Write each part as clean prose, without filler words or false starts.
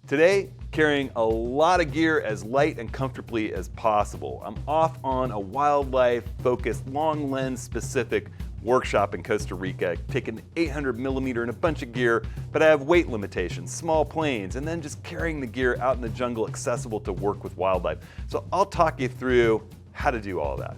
Today, carrying a lot of gear as light and comfortably as possible. I'm off on a wildlife-focused, long lens-specific workshop in Costa Rica, taking 800mm and a bunch of gear, but I have weight limitations, small planes, and then just carrying the gear out in the jungle accessible to work with wildlife. So I'll talk you through how to do all of that.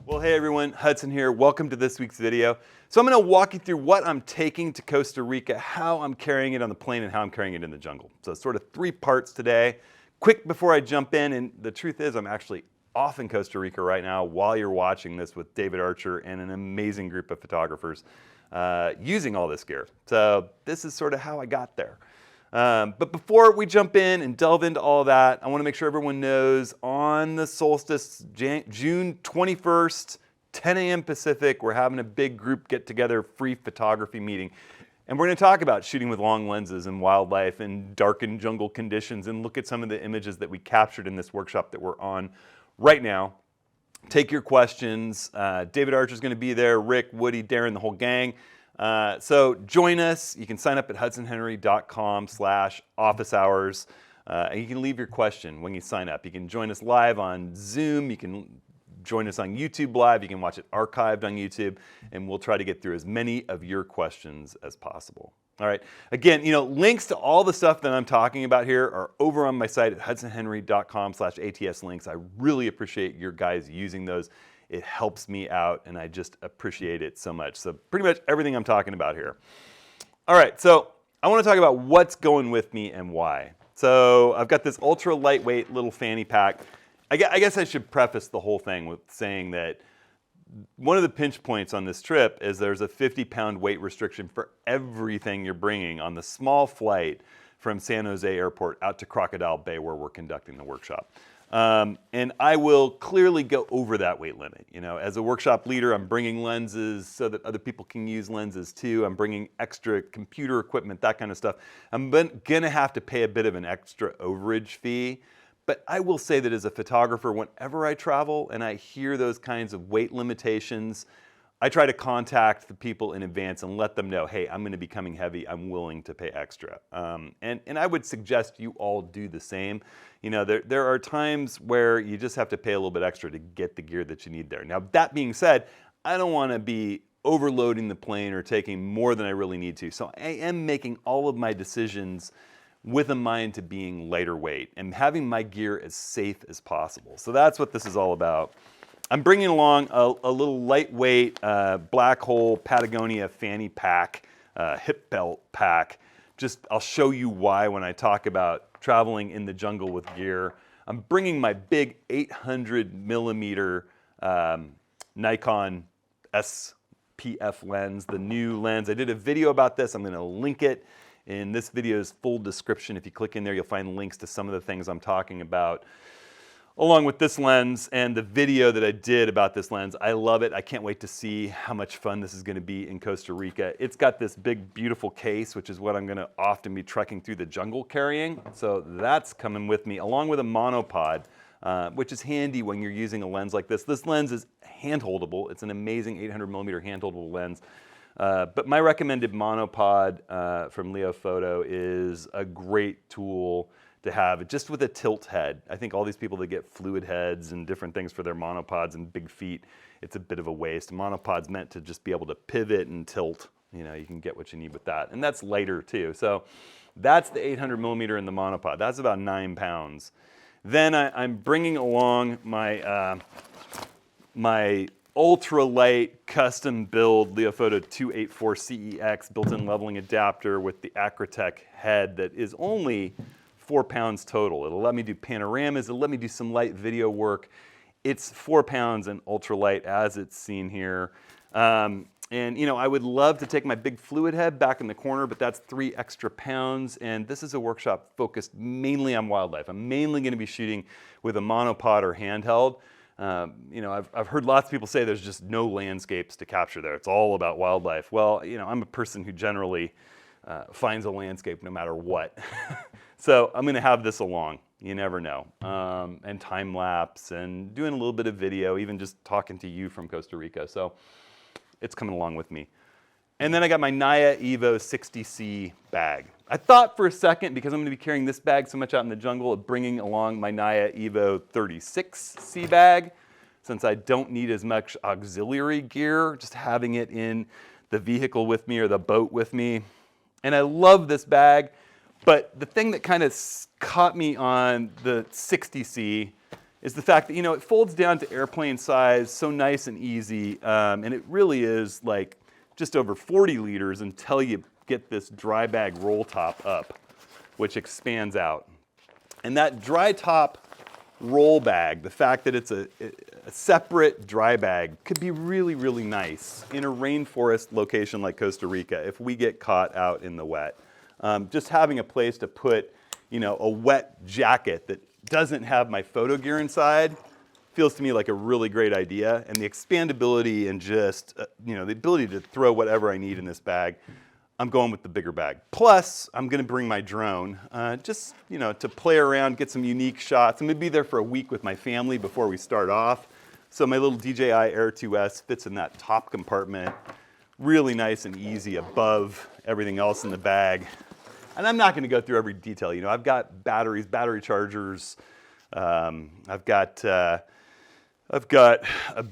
Well, hey everyone, Hudson here. Welcome to this week's video. So I'm going to walk you through what I'm taking to Costa Rica, how I'm carrying it on the plane, and how I'm carrying it in the jungle. So sort of 3 parts today. Quick before I jump in, and the truth is I'm actually off in Costa Rica right now while you're watching this with David Archer and an amazing group of photographers using all this gear. So this is sort of how I got there. But before we jump in and delve into all that, I want to make sure everyone knows on the solstice, June 21st, 10 a.m. Pacific, we're having a big group get-together free photography meeting. And we're going to talk about shooting with long lenses and wildlife and darkened jungle conditions and look at some of the images that we captured in this workshop that we're on right now. Take your questions. David Archer is going to be there, Rick, Woody, Darren, the whole gang. So join us. You can sign up at hudsonhenry.com/office hours. And you can leave your question when you sign up. You can join us live on Zoom. You can join us on YouTube Live. You can watch it archived on YouTube. And we'll try to get through as many of your questions as possible. All right. Again, links to all the stuff that I'm talking about here are over on my site at hudsonhenry.com/ATS links. I really appreciate your guys using those. It helps me out, and I just appreciate it so much. So pretty much everything I'm talking about here. All right, so I want to talk about what's going with me and why. So I've got this ultra lightweight little fanny pack. I guess I should preface the whole thing with saying that one of the pinch points on this trip is there's a 50-pound weight restriction for everything you're bringing on the small flight from San Jose Airport out to Crocodile Bay where we're conducting the workshop. And I will clearly go over that weight limit. As a workshop leader, I'm bringing lenses so that other people can use lenses too. I'm bringing extra computer equipment, that kind of stuff. I'm gonna have to pay a bit of an extra overage fee. But I will say that as a photographer, whenever I travel and I hear those kinds of weight limitations, I try to contact the people in advance and let them know, hey, I'm going to be coming heavy. I'm willing to pay extra. And I would suggest you all do the same. There are times where you just have to pay a little bit extra to get the gear that you need there. Now, that being said, I don't want to be overloading the plane or taking more than I really need to. So I am making all of my decisions with a mind to being lighter weight and having my gear as safe as possible. So that's what this is all about. I'm bringing along a little lightweight Black Hole Patagonia fanny pack, hip belt pack. I'll show you why when I talk about traveling in the jungle with gear. I'm bringing my big 800mm Nikon SPF lens, the new lens. I did a video about this. I'm going to link it in this video's full description. If you click in there, you'll find links to some of the things I'm talking about, along with this lens and the video that I did about this lens. I love it. I can't wait to see how much fun this is going to be in Costa Rica. It's got this big, beautiful case, which is what I'm going to often be trekking through the jungle carrying. So that's coming with me, along with a monopod, which is handy when you're using a lens like this. This lens is hand-holdable. It's an amazing 800mm hand-holdable lens. But my recommended monopod from Leo Photo is a great tool to have, just with a tilt head. I think all these people that get fluid heads and different things for their monopods and big feet, it's a bit of a waste. A monopod's meant to just be able to pivot and tilt. You can get what you need with that. And that's lighter too. So that's the 800mm in the monopod. That's about 9 pounds. Then I'm bringing along my, my ultralight custom build Leofoto 284 CEX built-in leveling adapter with the Acrotech head that is only 4 pounds total. It'll let me do panoramas. It'll let me do some light video work. It's 4 pounds and ultralight as it's seen here. And I would love to take my big fluid head back in the corner, but that's 3 extra pounds. And this is a workshop focused mainly on wildlife. I'm mainly going to be shooting with a monopod or handheld. I've heard lots of people say there's just no landscapes to capture there. It's all about wildlife. Well, I'm a person who generally finds a landscape no matter what. So I'm going to have this along. You never know. And time lapse and doing a little bit of video, even just talking to you from Costa Rica. So it's coming along with me. And then I got my NYA-EVO 60C bag. I thought for a second, because I'm going to be carrying this bag so much out in the jungle, of bringing along my NYA-EVO 36C bag, since I don't need as much auxiliary gear, just having it in the vehicle with me or the boat with me. And I love this bag, but the thing that kind of caught me on the 60C is the fact that, it folds down to airplane size, so nice and easy, and it really is like just over 40 liters until you get this dry bag roll top up, which expands out. And that dry top roll bag, the fact that it's a separate dry bag, could be really, really nice in a rainforest location like Costa Rica if we get caught out in the wet. Just having a place to put, a wet jacket that doesn't have my photo gear inside feels to me like a really great idea. And the expandability and just, the ability to throw whatever I need in this bag, I'm going with the bigger bag. Plus, I'm gonna bring my drone, just, to play around, get some unique shots. I'm gonna be there for a week with my family before we start off. So my little DJI Air 2S fits in that top compartment, really nice and easy above everything else in the bag. And I'm not gonna go through every detail. I've got batteries, battery chargers. I've got a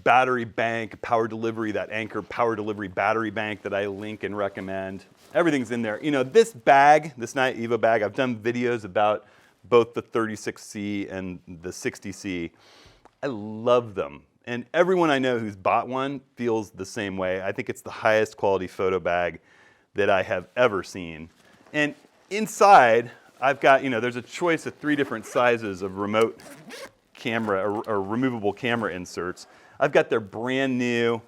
battery bank, power delivery, that Anchor power delivery battery bank that I link and recommend. Everything's in there. This bag, this NYA-EVO bag, I've done videos about both the 36C and the 60C. I love them. And everyone I know who's bought one feels the same way. I think it's the highest quality photo bag that I have ever seen. And inside, I've got, there's a choice of 3 different sizes of remote camera or removable camera inserts. I've got their brand new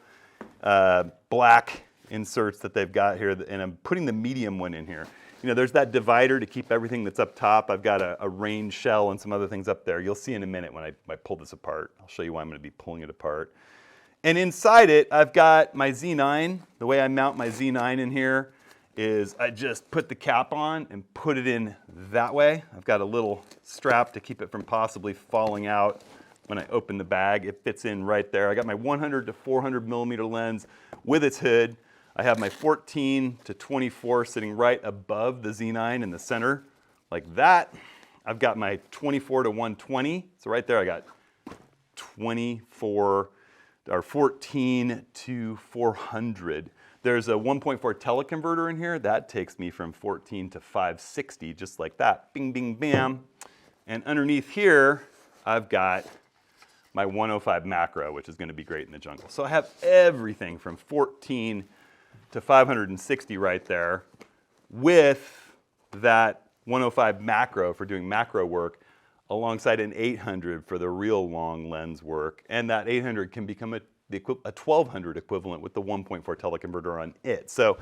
black inserts that they've got here, and I'm putting the medium one in here. There's that divider to keep everything that's up top. I've got a rain shell and some other things up there. You'll see in a minute when I pull this apart. I'll show you why I'm going to be pulling it apart. And inside it, I've got my Z9. The way I mount my Z9 in here is I just put the cap on and put it in that way. I've got a little strap to keep it from possibly falling out when I open the bag. It fits in right there. I got my 100 to 400 millimeter lens with its hood. I have my 14 to 24 sitting right above the Z9 in the center, like that. I've got my 24 to 120. So right there I got 24 or 14 to 400. There's a 1.4 teleconverter in here. That takes me from 14 to 560, just like that. Bing, bing, bam. And underneath here, I've got my 105 macro, which is going to be great in the jungle. So I have everything from 14 to 560 right there with that 105 macro for doing macro work alongside an 800 for the real long lens work. And that 800 can become a 1200 equivalent with the 1.4 teleconverter on it. So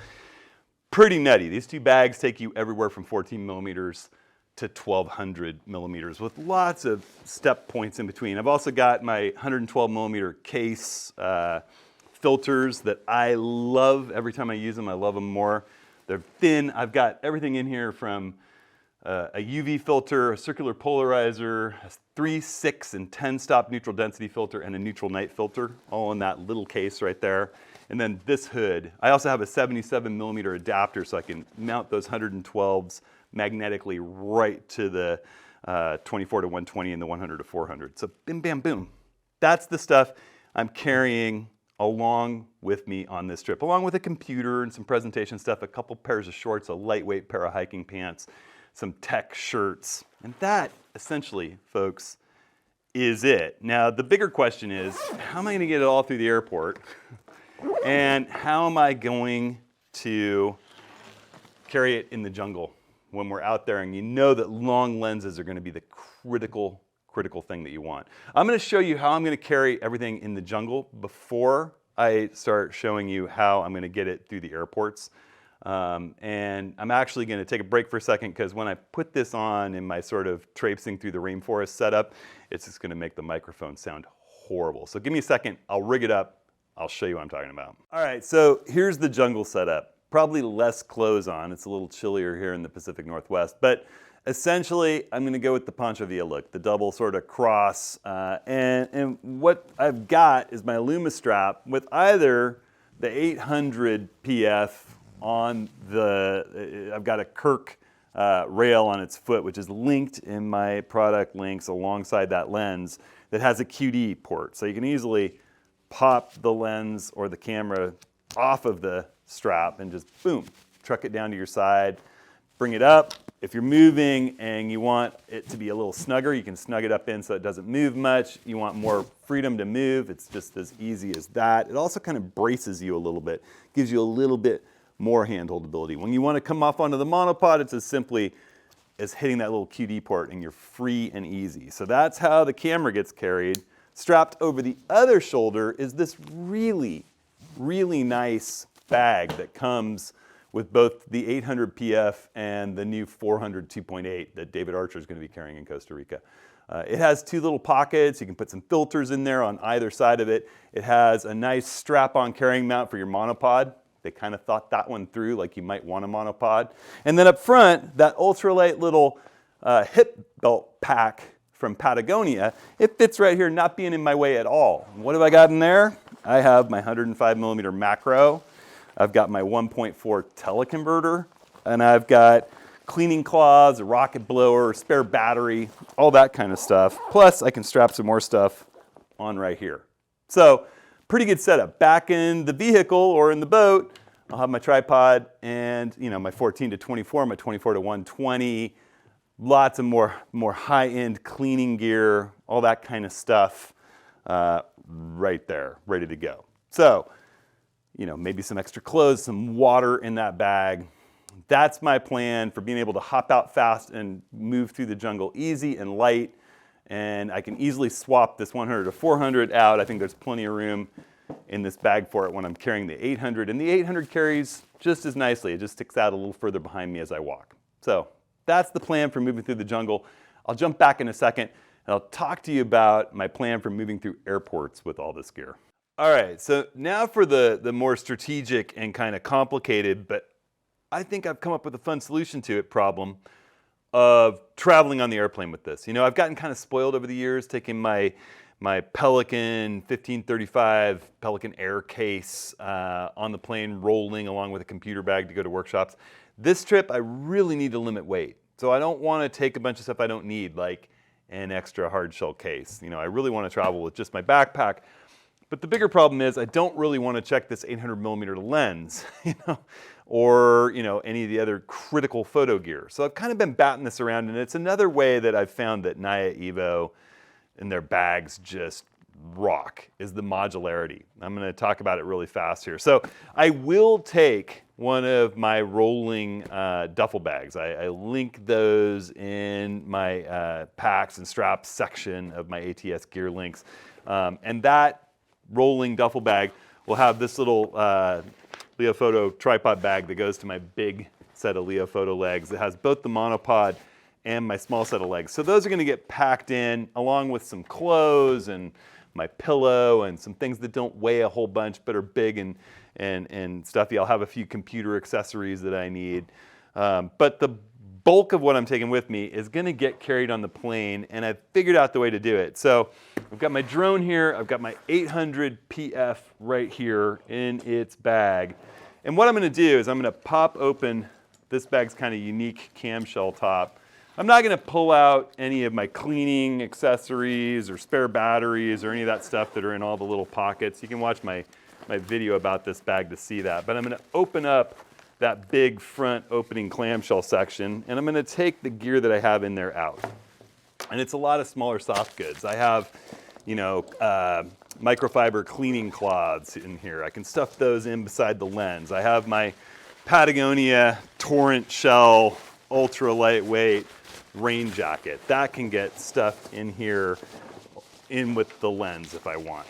pretty nutty. These 2 bags take you everywhere from 14 millimeters to 1200 millimeters with lots of step points in between. I've also got my 112 millimeter case filters that I love. Every time I use them, I love them more. They're thin. I've got everything in here from a UV filter, a circular polarizer, a 3, 6, and 10 stop neutral density filter, and a neutral night filter, all in that little case right there. And then this hood. I also have a 77 millimeter adapter so I can mount those 112s magnetically right to the 24 to 120 and the 100 to 400. So bim, bam, boom. That's the stuff I'm carrying along with me on this trip, along with a computer and some presentation stuff, a couple pairs of shorts, a lightweight pair of hiking pants, some tech shirts. And that, essentially, folks, is it. Now, the bigger question is, how am I going to get it all through the airport? And how am I going to carry it in the jungle when we're out there? And you know that long lenses are going to be the critical thing that you want. I'm going to show you how I'm going to carry everything in the jungle before I start showing you how I'm going to get it through the airports. And I'm actually going to take a break for a second because when I put this on in my sort of traipsing through the rainforest setup, it's just going to make the microphone sound horrible. So give me a second, I'll rig it up, I'll show you what I'm talking about. All right, so here's the jungle setup. Probably less clothes on, it's a little chillier here in the Pacific Northwest, but Essentially, I'm going to go with the Pancho Villa look, the double sort of cross. And what I've got is my Luma strap with either the 800 PF on I've got a Kirk rail on its foot, which is linked in my product links alongside that lens that has a QD port. So you can easily pop the lens or the camera off of the strap and just boom, truck it down to your side, bring it up. If you're moving and you want it to be a little snugger, you can snug it up in so it doesn't move much. You want more freedom to move, it's just as easy as that. It also kind of braces you a little bit, gives you a little bit more handholdability. When you want to come off onto the monopod, it's as simply as hitting that little QD port and you're free and easy. So that's how the camera gets carried. Strapped over the other shoulder is this really, really nice bag that comes with both the 800 PF and the new 400 2.8 that David Archer is going to be carrying in Costa Rica. It has two little pockets. You can put some filters in there on either side of it. It has a nice strap-on carrying mount for your monopod. They kind of thought that one through, like you might want a monopod. And then up front, that ultralight little hip belt pack from Patagonia, it fits right here, not being in my way at all. What have I got in there? I have my 105mm macro. I've got my 1.4 teleconverter, and I've got cleaning cloths, a rocket blower, spare battery, all that kind of stuff. Plus, I can strap some more stuff on right here. So, pretty good setup. Back in the vehicle or in the boat, I'll have my tripod and my 14 to 24, my 24 to 120, lots of more high-end cleaning gear, all that kind of stuff right there, ready to go. So, maybe some extra clothes, some water in that bag. That's my plan for being able to hop out fast and move through the jungle easy and light. And I can easily swap this 100 to 400 out. I think there's plenty of room in this bag for it when I'm carrying the 800. And the 800 carries just as nicely. It just sticks out a little further behind me as I walk. So that's the plan for moving through the jungle. I'll jump back in a second and I'll talk to you about my plan for moving through airports with all this gear. All right, so now for the more strategic and kind of complicated, but I think I've come up with a fun solution to it problem of traveling on the airplane with this. I've gotten kind of spoiled over the years, taking my Pelican 1535 Pelican Air case on the plane, rolling along with a computer bag to go to workshops. This trip, I really need to limit weight. So I don't want to take a bunch of stuff I don't need, like an extra hard shell case. I really want to travel with just my backpack. But the bigger problem is I don't really want to check this 800mm lens, or any of the other critical photo gear. So I've kind of been batting this around, and it's another way that I've found that NYA-EVO and their bags just rock, is the modularity. I'm going to talk about it really fast here. So I will take one of my rolling duffel bags. I link those in my packs and straps section of my ATS gear links, and that rolling duffel bag will have this little Leofoto tripod bag that goes to my big set of Leofoto legs. It has both the monopod and my small set of legs. So those are going to get packed in along with some clothes and my pillow and some things that don't weigh a whole bunch but are big and stuffy. I'll have a few computer accessories that I need. But the bulk of what I'm taking with me is going to get carried on the plane, and I've figured out the way to do it. So I've got my drone here, I've got my 800 PF right here in its bag. And what I'm going to do is I'm going to pop open this bag's kind of unique camshell top. I'm not going to pull out any of my cleaning accessories or spare batteries or any of that stuff that are in all the little pockets. You can watch my video about this bag to see that. But I'm going to open up that big front opening clamshell section, and I'm going to take the gear that I have in there out. And it's a lot of smaller soft goods. I have, microfiber cleaning cloths in here. I can stuff those in beside the lens. I have my Patagonia Torrent Shell ultra lightweight rain jacket. That can get stuffed in here in with the lens if I want.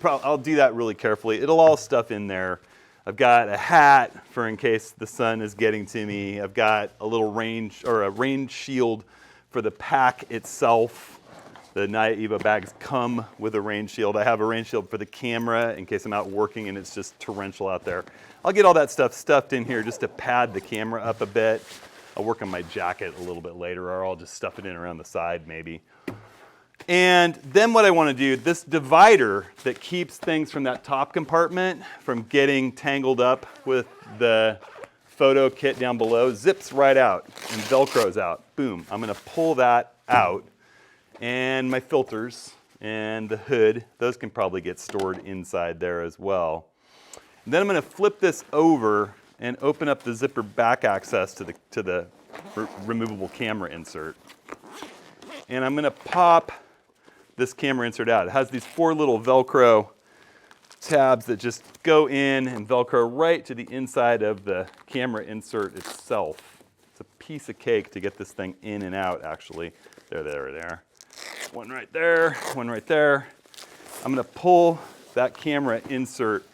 I'll do that really carefully. It'll all stuff in there. I've got a hat for in case the sun is getting to me. I've got a little rain shield for the pack itself. The NYA-EVO bags come with a rain shield. I have a rain shield for the camera in case I'm out working and it's just torrential out there. I'll get all that stuff stuffed in here just to pad the camera up a bit. I'll work on my jacket a little bit later, or I'll just stuff it in around the side maybe. And then what I want to do, this divider that keeps things from that top compartment from getting tangled up with the photo kit down below, zips right out and Velcros out. Boom. I'm going to pull that out, and my filters and the hood, those can probably get stored inside there as well. And then I'm going to flip this over and open up the zipper back access to the removable camera insert. And I'm going to pop this camera insert out. It has these 4 little Velcro tabs that just go in and Velcro right to the inside of the camera insert itself. It's a piece of cake to get this thing in and out, actually. There. One right there, one right there. I'm going to pull that camera insert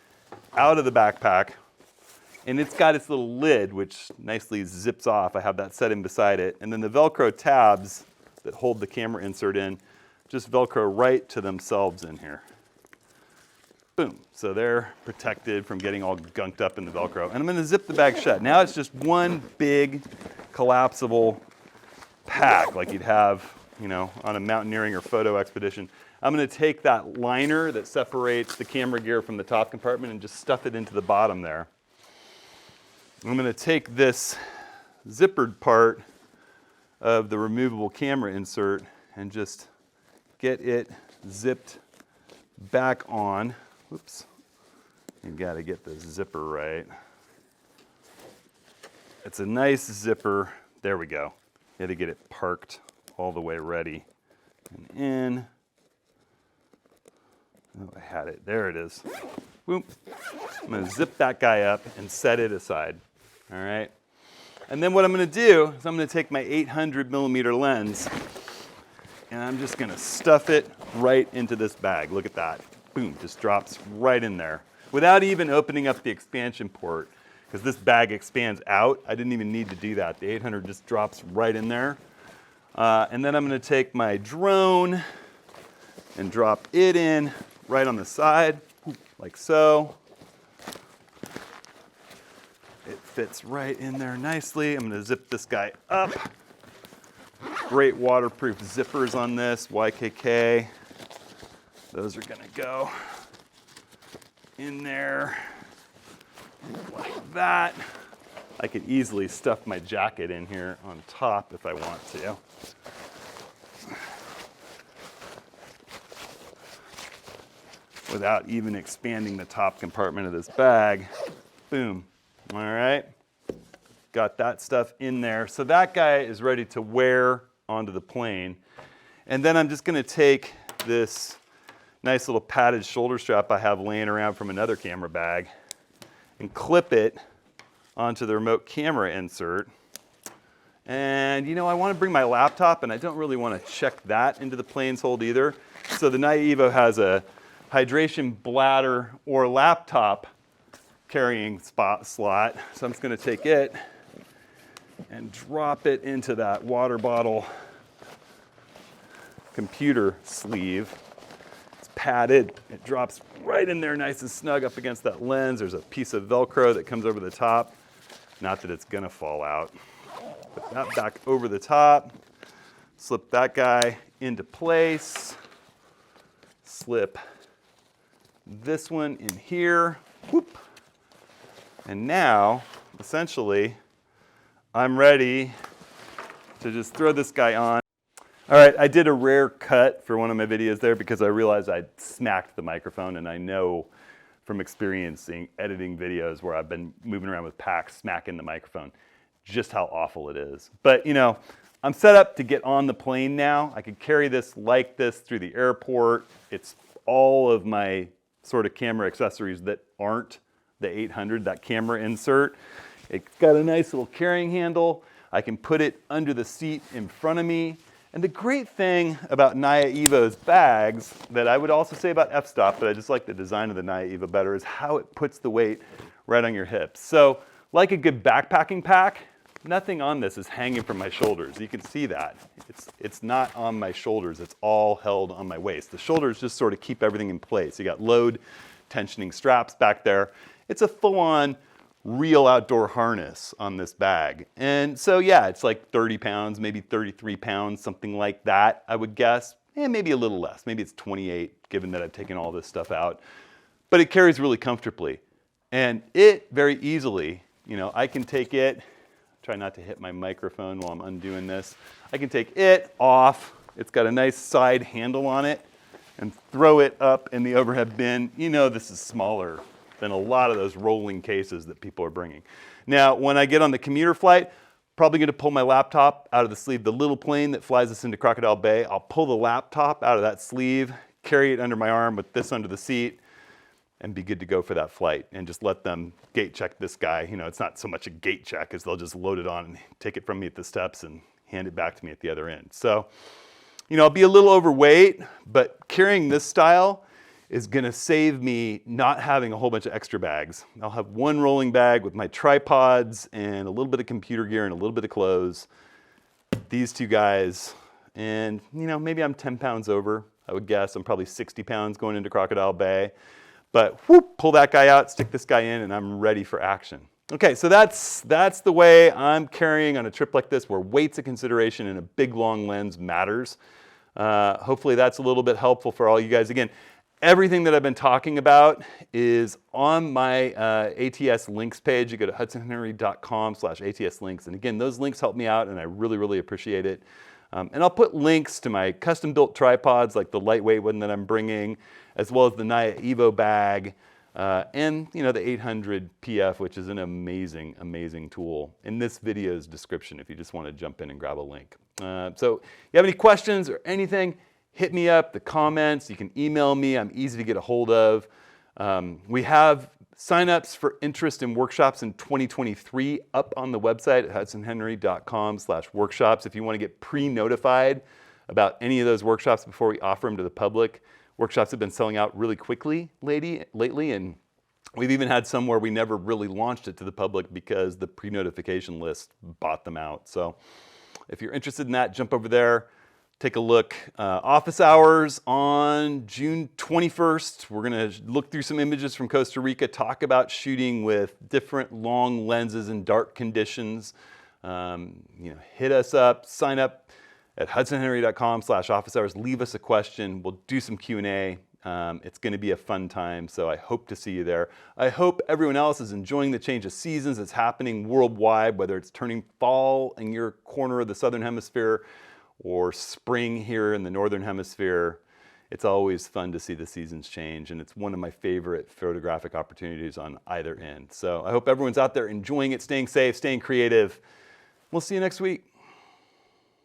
out of the backpack, and it's got its little lid, which nicely zips off. I have that set in beside it. And then the Velcro tabs that hold the camera insert in just Velcro right to themselves in here. Boom. So they're protected from getting all gunked up in the Velcro. And I'm going to zip the bag shut. Now it's just one big collapsible pack like you'd have, you know, on a mountaineering or photo expedition. I'm going to take that liner that separates the camera gear from the top compartment and just stuff it into the bottom there. I'm going to take this zippered part of the removable camera insert and just get it zipped back on. Whoops. You've got to get the zipper right. It's a nice zipper. There we go. You had to get it parked all the way ready and in. Oh, I had it. There it is. Boom. I'm going to zip that guy up and set it aside. All right. And then what I'm going to do is I'm going to take my 800 millimeter lens and I'm just going to stuff it right into this bag. Look at that. Boom, just drops right in there without even opening up the expansion port, because this bag expands out. I didn't even need to do that. The 800 just drops right in there. And then I'm going to take my drone and drop it in right on the side, like so. It fits right in there nicely. I'm going to zip this guy up. Great waterproof zippers on this, YKK. Those are going to go in there like that. I could easily stuff my jacket in here on top if I want to. Without even expanding the top compartment of this bag. Boom. All right. Got that stuff in there. So that guy is ready to wear onto the plane. And then I'm just going to take this nice little padded shoulder strap I have laying around from another camera bag and clip it onto the remote camera insert. And you know, I want to bring my laptop, and I don't really want to check that into the plane's hold either. So the NYA-EVO has a hydration bladder or laptop carrying slot. So I'm just going to take it and drop it into that water bottle computer sleeve. It's padded. It drops right in there nice and snug up against that lens. There's a piece of Velcro that comes over the top. Not that it's going to fall out. Put that back over the top. Slip that guy into place. Slip this one in here. Whoop. And now, essentially, I'm ready to just throw this guy on. All right, I did a rare cut for one of my videos there because I realized I'd smacked the microphone, and I know from experiencing editing videos where I've been moving around with packs, smacking the microphone, just how awful it is. But you know, I'm set up to get on the plane now. I could carry this like this through the airport. It's all of my sort of camera accessories that aren't the 800, that camera insert. It's got a nice little carrying handle. I can put it under the seat in front of me. And the great thing about NYA-EVO's bags that I would also say about f-stop, but I just like the design of the NYA-EVO better, is how it puts the weight right on your hips. So like a good backpacking pack, nothing on this is hanging from my shoulders. You can see that. It's not on my shoulders. It's all held on my waist. The shoulders just sort of keep everything in place. You got load tensioning straps back there. It's a full-on real outdoor harness on this bag. And so yeah, it's like 30 pounds, maybe 33 pounds, something like that, I would guess. And maybe a little less, maybe it's 28, given that I've taken all this stuff out. But it carries really comfortably. And it very easily, you know, I can take it, try not to hit my microphone while I'm undoing this. I can take it off. It's got a nice side handle on it and throw it up in the overhead bin. You know, this is smaller than a lot of those rolling cases that people are bringing. Now, when I get on the commuter flight, probably gonna pull my laptop out of the sleeve. The little plane that flies us into Crocodile Bay, I'll pull the laptop out of that sleeve, carry it under my arm with this under the seat, and be good to go for that flight, and just let them gate check this guy. You know, it's not so much a gate check as they'll just load it on and take it from me at the steps and hand it back to me at the other end. So, you know, I'll be a little overweight, but carrying this style is gonna save me not having a whole bunch of extra bags. I'll have one rolling bag with my tripods and a little bit of computer gear and a little bit of clothes. These two guys, and you know, maybe I'm 10 pounds over, I would guess. I'm probably 60 pounds going into Crocodile Bay. But whoop, pull that guy out, stick this guy in, and I'm ready for action. Okay, so that's the way I'm carrying on a trip like this, where weight's a consideration and a big long lens matters. Hopefully that's a little bit helpful for all you guys. Again, everything that I've been talking about is on my ATS links page. You go to hudsonhenry.com/ATS links. And again, those links help me out, and I really, really appreciate it. And I'll put links to my custom-built tripods, like the lightweight one that I'm bringing, as well as the NYA-EVO bag, and you know, the 800 PF, which is an amazing, amazing tool, in this video's description if you just want to jump in and grab a link. So if you have any questions or anything, hit me up, the comments. You can email me. I'm easy to get a hold of. We have signups for interest in workshops in 2023 up on the website at hudsonhenry.com/workshops. If you want to get pre-notified about any of those workshops before we offer them to the public. Workshops have been selling out really quickly lately, and we've even had some where we never really launched it to the public because the pre-notification list bought them out. So if you're interested in that, jump over there. Take a look. Office hours on June 21st. We're gonna look through some images from Costa Rica, talk about shooting with different long lenses in dark conditions. You know, hit us up, sign up at hudsonhenry.com/office hours. Leave us a question. We'll do some Q&A. It's gonna be a fun time, so I hope to see you there. I hope everyone else is enjoying the change of seasons that's happening worldwide, whether it's turning fall in your corner of the Southern Hemisphere or spring here in the Northern Hemisphere. It's always fun to see the seasons change, and it's one of my favorite photographic opportunities on either end. So I hope everyone's out there enjoying it, staying safe, staying creative. We'll see you next week.